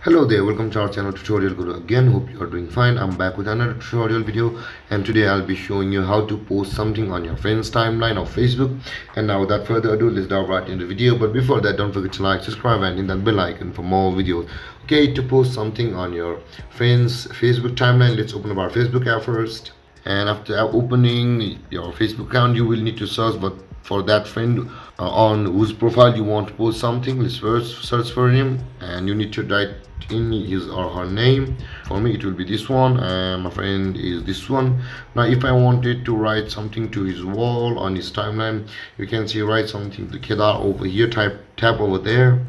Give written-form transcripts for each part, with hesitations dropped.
Hello there, welcome to our channel Tutorial Guru again. Hope you are doing fine. I'm back with another tutorial video, and today I'll be showing you how to post something on your friends timeline of Facebook. And now without further ado, let's dive right into the video. But before that, don't forget to like, subscribe and hit that bell icon for more videos. Okay, to post something on your friends Facebook timeline, let's open up our Facebook app first. And after opening your Facebook account, you will need to search but for that friend on whose profile you want to post something. Let's first search for him, and you need to write in his or her name. For me it will be this one, and my friend is this one. Now if I wanted to write something to his wall on his timeline, you can see write something to Kedar over here. Tap over there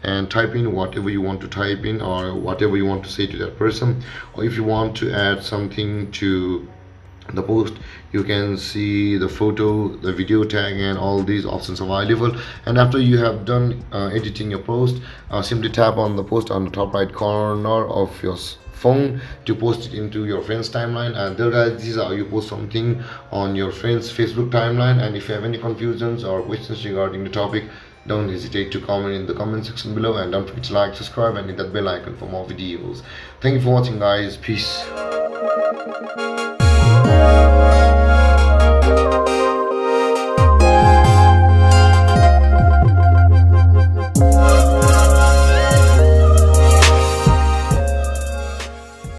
and type in whatever you want to type in or whatever you want to say to that person. Or if you want to add something to the post, you can see the photo, the video tag, and all these options available. And after you have done editing your post, simply tap on the post on the top right corner of your phone to post it into your friends timeline. And there guys, this is how you post something on your friends Facebook timeline. And if you have any confusions or questions regarding the topic, don't hesitate to comment in the comment section below, and don't forget to like, subscribe and hit that bell icon for more videos. Thank you for watching guys. Peace.